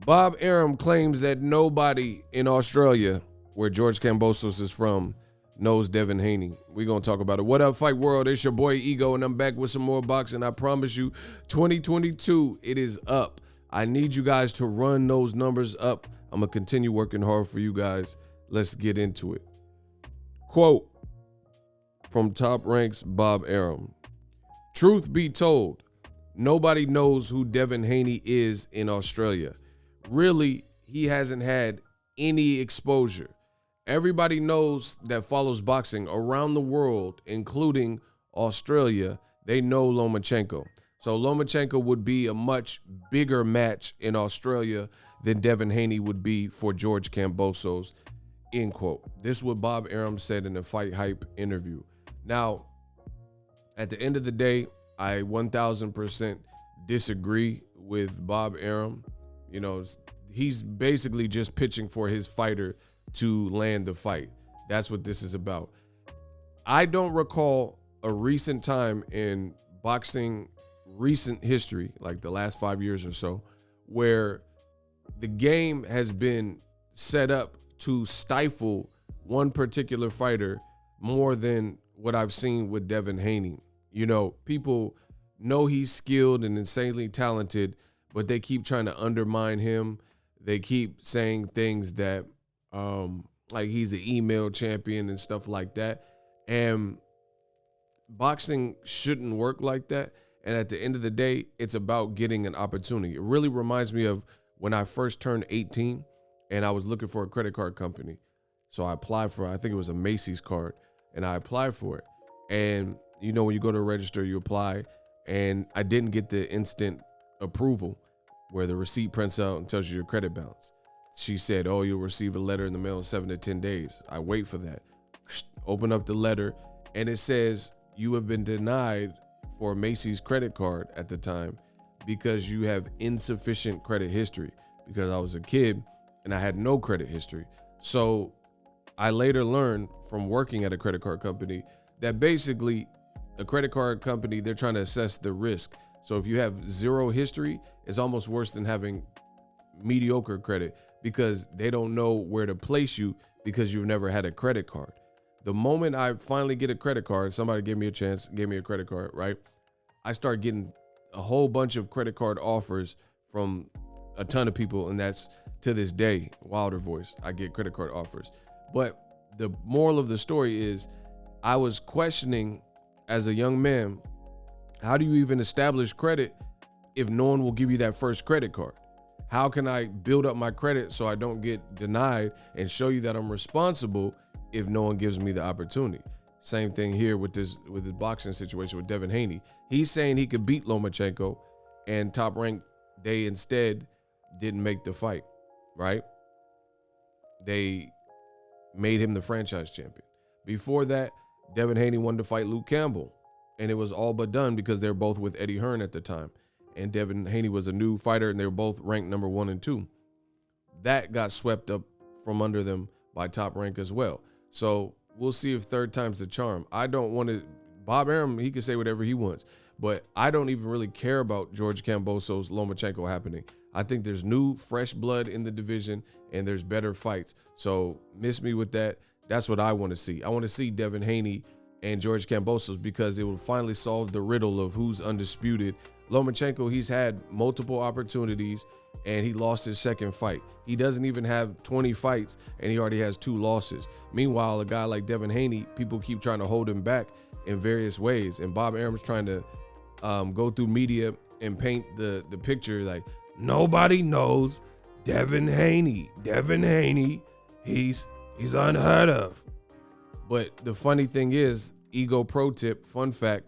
Bob Arum claims that nobody in Australia, where George Kambosos is from, knows Devin Haney. We're going to talk about it. What up, Fight World? It's your boy Ego, and I'm back with some more boxing. I promise you, 2022, it is up. I need you guys to run those numbers up. I'm going to continue working hard for you guys. Let's get into it. Quote from Top Rank's Bob Arum. Truth be told, nobody knows who Devin Haney is in Australia. Really, he hasn't had any exposure. Everybody knows that follows boxing around the world, including Australia, they know Lomachenko. So Lomachenko would be a much bigger match in Australia than Devin Haney would be for George Kambosos, end quote. This is what Bob Arum said in a Fight Hype interview. Now, at the end of the day, I 1000% disagree with Bob Arum. You know, he's basically just pitching for his fighter to land the fight. That's what this is about. I don't recall a recent time in boxing recent history, like the last 5 years or so, where the game has been set up to stifle one particular fighter more than what I've seen with Devin Haney. You know, people know he's skilled and insanely talented, but they keep trying to undermine him. They keep saying things that like he's an email champion and stuff like that. And boxing shouldn't work like that. And at the end of the day, it's about getting an opportunity. It really reminds me of when I first turned 18 and I was looking for a credit card company. So I applied for, I think it was a Macy's card, and I applied for it. And you know, when you go to register, you apply, and I didn't get the instant approval where the receipt prints out and tells you your credit balance. She said, oh, you'll receive a letter in the mail in 7 to 10 days. I wait for that. Open up the letter, and it says you have been denied for Macy's credit card at the time because you have insufficient credit history, because I was a kid and I had no credit history. So I later learned from working at a credit card company that basically a credit card company, they're trying to assess the risk. So if you have zero history, it's almost worse than having mediocre credit, because they don't know where to place you because you've never had a credit card. The moment I finally get a credit card, somebody gave me a chance, gave me a credit card, right? I start getting a whole bunch of credit card offers from a ton of people, and that's to this day, Wilder Voice. I get credit card offers. But the moral of the story is I was questioning as a young man, how do you even establish credit if no one will give you that first credit card? How can I build up my credit so I don't get denied and show you that I'm responsible if no one gives me the opportunity? Same thing here with this boxing situation with Devin Haney. He's saying he could beat Lomachenko, and Top Rank, they instead didn't make the fight, right? They made him the franchise champion. Before that, Devin Haney wanted to fight Luke Campbell, and it was all but done because they're both with Eddie Hearn at the time. And Devin Haney was a new fighter, and they were both ranked number 1 and 2. That got swept up from under them by Top Rank as well. So we'll see if third time's the charm. I don't want to, Bob Arum, he can say whatever he wants, but I don't even really care about George Kambosos, Lomachenko happening. I think there's new, fresh blood in the division, and there's better fights. So miss me with that. That's what I want to see. I want to see Devin Haney and George Kambosos, because it will finally solve the riddle of who's undisputed. Lomachenko, he's had multiple opportunities, and he lost his second fight. He doesn't even have 20 fights, and he already has 2 losses. Meanwhile, a guy like Devin Haney, people keep trying to hold him back in various ways, and Bob Arum's trying to go through media and paint the picture like, nobody knows Devin Haney. Devin Haney, he's unheard of. But the funny thing is, Ego pro tip, fun fact,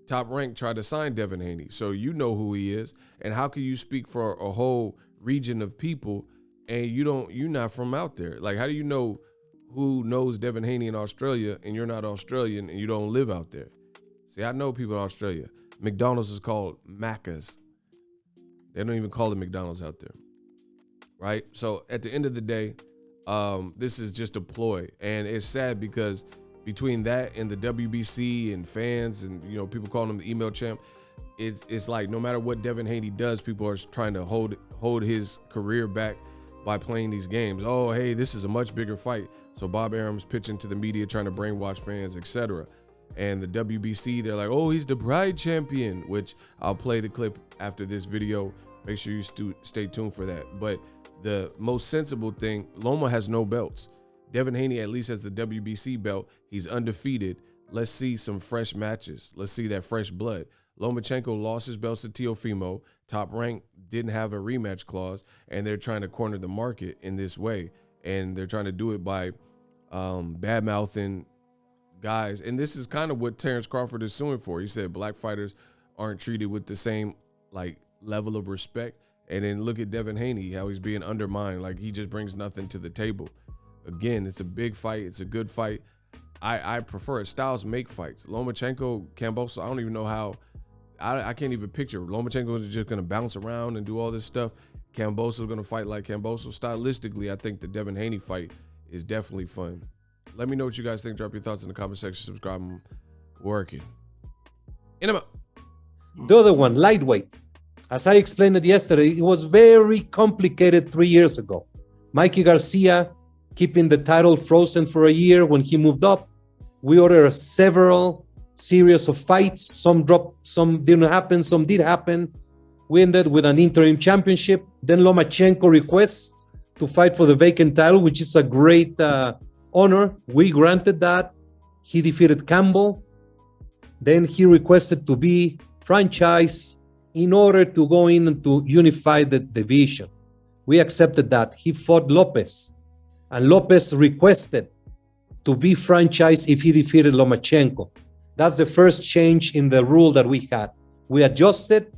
Top Rank tried to sign Devin Haney, so you know who he is. And how can you speak for a whole region of people and you're not from out there? Like, how do you know who knows Devin Haney in Australia and you're not Australian and you don't live out there? See, I know people in Australia. McDonald's is called Macca's. They don't even call it McDonald's out there, right? So at the end of the day, this is just a ploy, and it's sad because between that and the WBC and fans and, you know, people calling him the email champ, it's like no matter what Devin Haney does, people are trying to hold his career back by playing these games. Oh, hey, this is a much bigger fight. So Bob Arum's pitching to the media, trying to brainwash fans, etc. And the WBC, they're like, oh, he's the Pride champion, which I'll play the clip after this video. Make sure you stay tuned for that. But the most sensible thing, Loma has no belts. Devin Haney at least has the WBC belt. He's undefeated. Let's see some fresh matches. Let's see that fresh blood. Lomachenko lost his belts to Teofimo. Top Rank didn't have a rematch clause, and they're trying to corner the market in this way. And they're trying to do it by bad-mouthing guys. And this is kind of what Terrence Crawford is suing for. He said black fighters aren't treated with the same level of respect. And then look at Devin Haney, how he's being undermined. Like, he just brings nothing to the table. Again, it's a big fight. It's a good fight. I prefer it. Styles make fights. Lomachenko, Kambosos, I don't even know how. I can't even picture. Lomachenko is just going to bounce around and do all this stuff. Kambosos is going to fight like Kambosos. Stylistically, I think the Devin Haney fight is definitely fun. Let me know what you guys think. Drop your thoughts in the comment section. Subscribe. I'm working. In a The other one, lightweight. As I explained it yesterday, it was very complicated 3 years ago. Mikey Garcia keeping the title frozen for a year when he moved up. We ordered several series of fights. Some dropped, some didn't happen, some did happen. We ended with an interim championship. Then Lomachenko requests to fight for the vacant title, which is a great honor. We granted that. He defeated Campbell. Then he requested to be franchised in order to go in and to unify the division. We accepted that. He fought Lopez, and Lopez requested to be franchised if he defeated Lomachenko. That's the first change in the rule that we had. We adjusted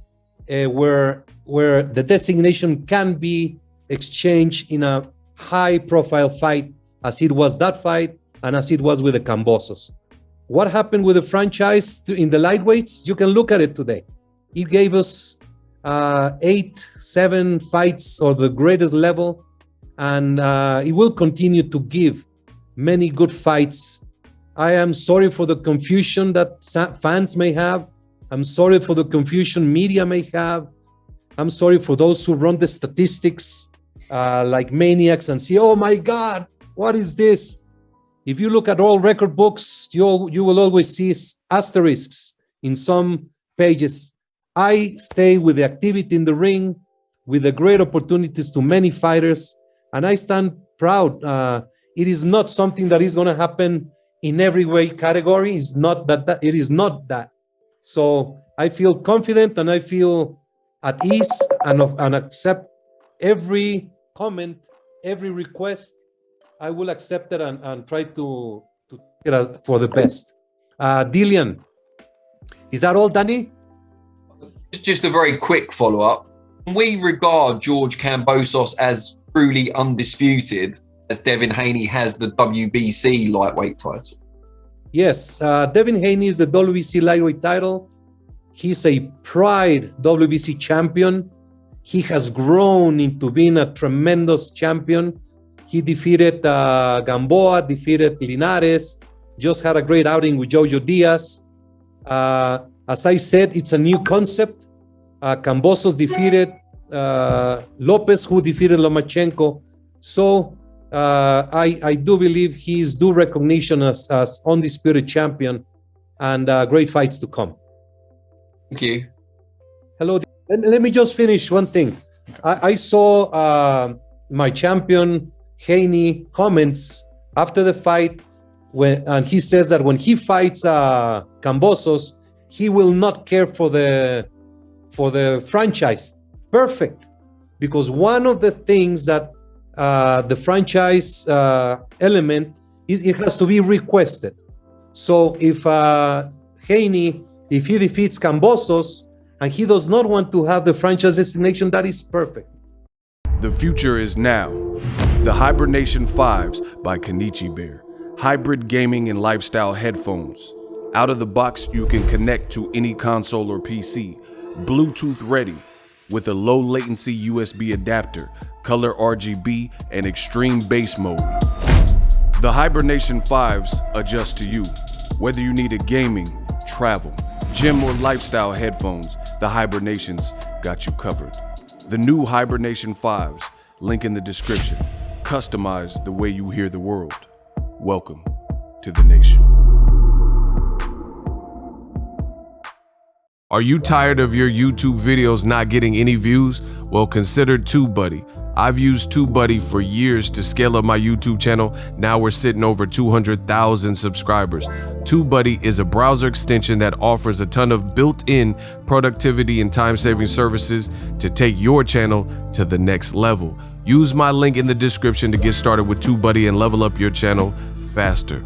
where the designation can be exchanged in a high-profile fight, as it was that fight and as it was with the Kambosos. What happened with the franchise in the lightweights? You can look at it today. It gave us 8-7 fights or the greatest level, and it will continue to give many good fights. I am sorry for the confusion that fans may have. I'm sorry for the confusion media may have. I'm sorry for those who run the statistics like maniacs and say, oh my God, what is this? If you look at all record books, you will always see asterisks in some pages. I stay with the activity in the ring, with the great opportunities to many fighters, and I stand proud. It is not something that is going to happen in every weight category. It's not that. It is not that. So I feel confident and I feel at ease and accept every comment, every request. I will accept it and try to get it for the best. Dillian, is that all, Danny? Just a very quick follow-up. We regard George Kambosos as truly undisputed, as Devin Haney has the WBC lightweight title. Yes, Devin Haney is the WBC lightweight title. He's a Pride WBC champion. He has grown into being a tremendous champion. He defeated Gamboa, defeated Linares, just had a great outing with Jojo Diaz. As I said, it's a new concept. Kambosos defeated Lopez, who defeated Lomachenko. So I do believe he is due recognition as undisputed champion, and great fights to come. Thank you. Hello. Let me just finish one thing. I saw my champion Haney comments after the fight, and he says that when he fights Kambosos, he will not care for the franchise. Perfect, because one of the things that the franchise element is, it has to be requested. So if Haney, if he defeats Kambosos and he does not want to have the franchise designation, that is perfect. The future is now. The Hibernation 5s by Kenichi Bear. Hybrid gaming and lifestyle headphones. Out of the box, you can connect to any console or PC. Bluetooth ready with a low latency USB adapter, color RGB, and extreme bass mode. The Hibernation 5s adjust to you, whether you need a gaming, travel, Gym or lifestyle headphones, the Hibernations got you covered. The new Hibernation 5s, link in the description. Customize the way you hear the world. Welcome to the nation. Are you tired of your YouTube videos not getting any views? Well, consider TubeBuddy. I've used TubeBuddy for years to scale up my YouTube channel. Now we're sitting over 200,000 subscribers. TubeBuddy is a browser extension that offers a ton of built-in productivity and time-saving services to take your channel to the next level. Use my link in the description to get started with TubeBuddy and level up your channel faster.